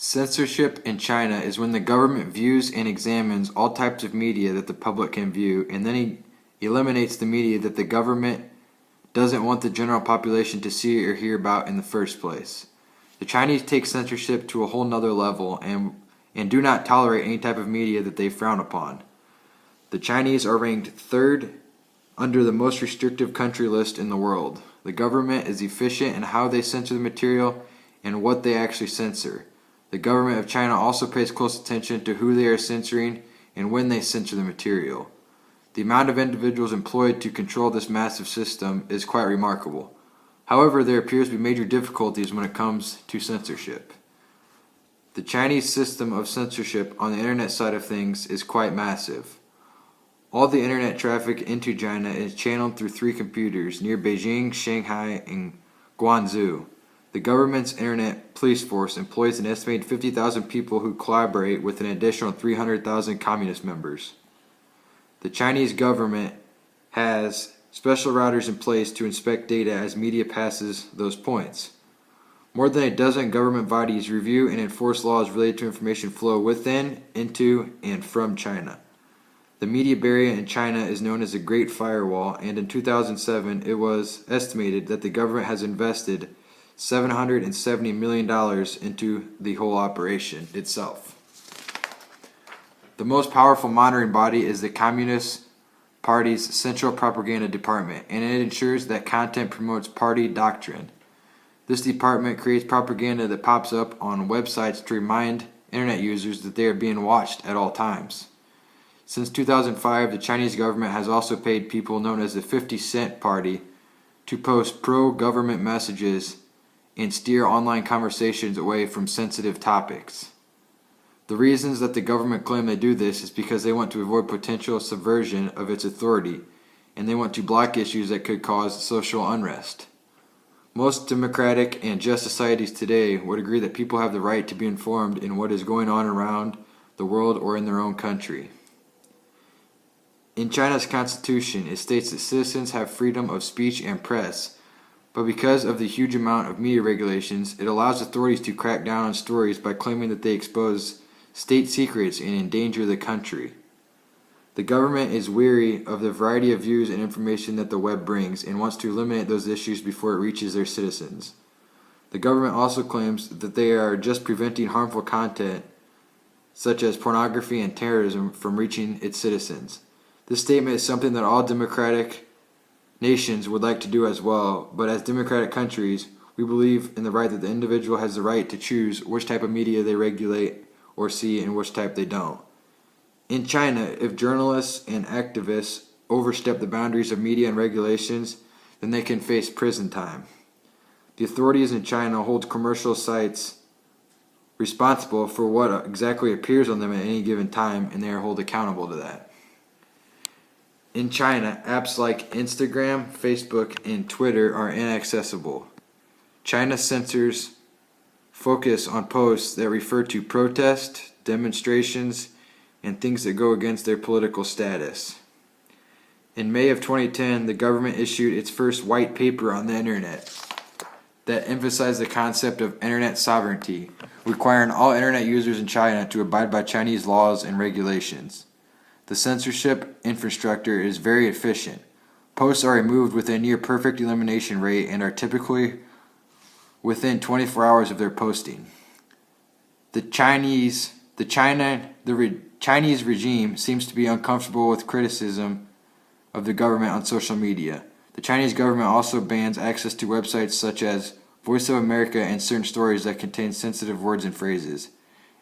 Censorship in China is when the government views and examines all types of media that the public can view, and then eliminates the media that the government doesn't want the general population to see or hear about in the first place. The Chinese take censorship to a whole nother level and do not tolerate any type of media that they frown upon. The Chinese are ranked third under the most restrictive country list in the world. The government is efficient in how they censor the material and what they actually censor. The government of China also pays close attention to who they are censoring and when they censor the material. The amount of individuals employed to control this massive system is quite remarkable. However, there appears to be major difficulties when it comes to censorship. The Chinese system of censorship on the internet side of things is quite massive. All the internet traffic into China is channeled through 3 computers near Beijing, Shanghai, and Guangzhou. The government's internet police force employs an estimated 50,000 people who collaborate with an additional 300,000 communist members. The Chinese government has special routers in place to inspect data as media passes those points. More than a dozen government bodies review and enforce laws related to information flow within, into, and from China. The media barrier in China is known as the Great Firewall, and in 2007 it was estimated that the government has invested $770 million into the whole operation itself. The most powerful monitoring body is the Communist Party's Central Propaganda Department, and it ensures that content promotes party doctrine. This department creates propaganda that pops up on websites to remind internet users that they are being watched at all times. Since 2005, the Chinese government has also paid people known as the 50 Cent Party to post pro-government messages and steer online conversations away from sensitive topics. The reasons that the government claim they do this is because they want to avoid potential subversion of its authority, and they want to block issues that could cause social unrest. Most democratic and just societies today would agree that people have the right to be informed in what is going on around the world or in their own country. In China's constitution, it states that citizens have freedom of speech and press, but because of the huge amount of media regulations, it allows authorities to crack down on stories by claiming that they expose state secrets and endanger the country. The government is weary of the variety of views and information that the web brings and wants to eliminate those issues before it reaches their citizens. The government also claims that they are just preventing harmful content such as pornography and terrorism from reaching its citizens. This statement is something that all democratic nations would like to do as well, but as democratic countries, we believe in the right that the individual has the right to choose which type of media they regulate or see and which type they don't. In China, if journalists and activists overstep the boundaries of media and regulations, then they can face prison time. The authorities in China hold commercial sites responsible for what exactly appears on them at any given time, and they are held accountable to that. In China, apps like Instagram, Facebook, and Twitter are inaccessible. China censors focus on posts that refer to protest, demonstrations, and things that go against their political status. In May of 2010, the government issued its first white paper on the internet that emphasized the concept of internet sovereignty, requiring all internet users in China to abide by Chinese laws and regulations. The censorship infrastructure is very efficient. Posts are removed with a near perfect elimination rate and are typically within 24 hours of their posting. The Chinese regime seems to be uncomfortable with criticism of the government on social media. The Chinese government also bans access to websites such as Voice of America and certain stories that contain sensitive words and phrases.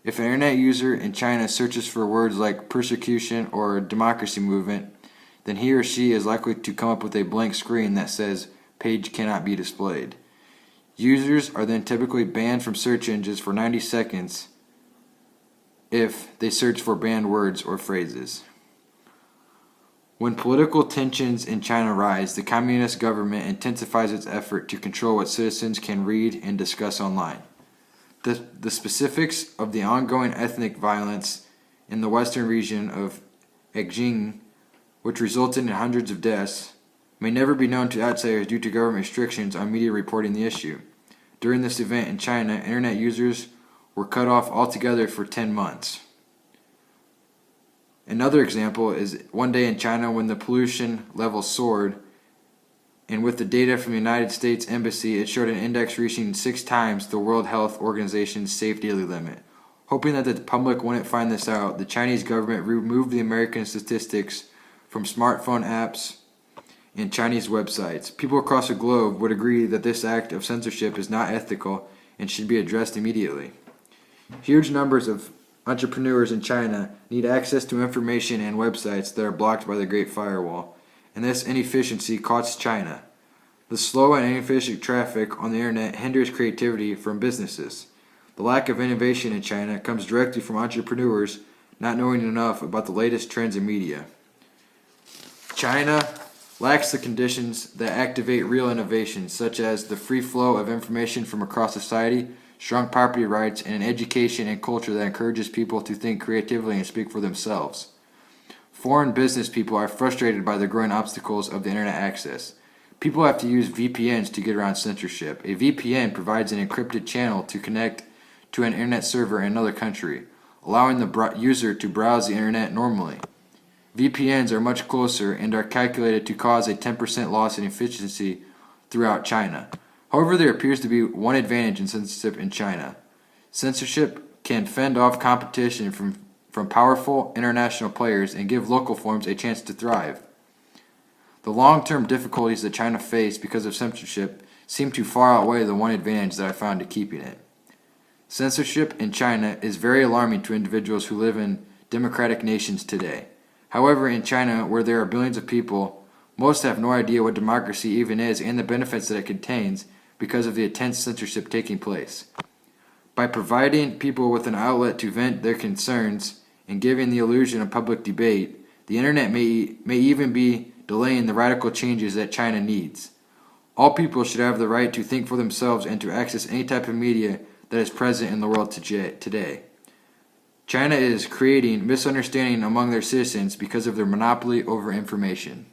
If an internet user in China searches for words like persecution or democracy movement, then he or she is likely to come up with a blank screen that says page cannot be displayed. Users are then typically banned from search engines for 90 seconds if they search for banned words or phrases. When political tensions in China rise, the communist government intensifies its effort to control what citizens can read and discuss online. The specifics of the ongoing ethnic violence in the western region of Xinjiang, which resulted in hundreds of deaths, may never be known to outsiders due to government restrictions on media reporting the issue. During this event in China, internet users were cut off altogether for 10 months. Another example is one day in China when the pollution level soared, and with the data from the United States Embassy, it showed an index reaching 6 times the World Health Organization's safe daily limit. Hoping that the public wouldn't find this out, the Chinese government removed the American statistics from smartphone apps and Chinese websites. People across the globe would agree that this act of censorship is not ethical and should be addressed immediately. Huge numbers of entrepreneurs in China need access to information and websites that are blocked by the Great Firewall, and this inefficiency costs China. The slow and inefficient traffic on the internet hinders creativity from businesses. The lack of innovation in China comes directly from entrepreneurs not knowing enough about the latest trends in media. China lacks the conditions that activate real innovation, such as the free flow of information from across society, strong property rights, and an education and culture that encourages people to think creatively and speak for themselves. Foreign business people are frustrated by the growing obstacles of the internet access. People have to use VPNs to get around censorship. A VPN provides an encrypted channel to connect to an internet server in another country, allowing the user to browse the internet normally. VPNs are much closer and are calculated to cause a 10% loss in efficiency throughout China. However, there appears to be one advantage in censorship in China. Censorship can fend off competition from powerful international players and give local forms a chance to thrive. The long-term difficulties that China faced because of censorship seem to far outweigh the one advantage that I found to keeping it. Censorship in China is very alarming to individuals who live in democratic nations today. However, in China, where there are billions of people, most have no idea what democracy even is and the benefits that it contains because of the intense censorship taking place. By providing people with an outlet to vent their concerns and giving the illusion of public debate, the internet may even be delaying the radical changes that China needs. All people should have the right to think for themselves and to access any type of media that is present in the world today. China is creating misunderstanding among their citizens because of their monopoly over information.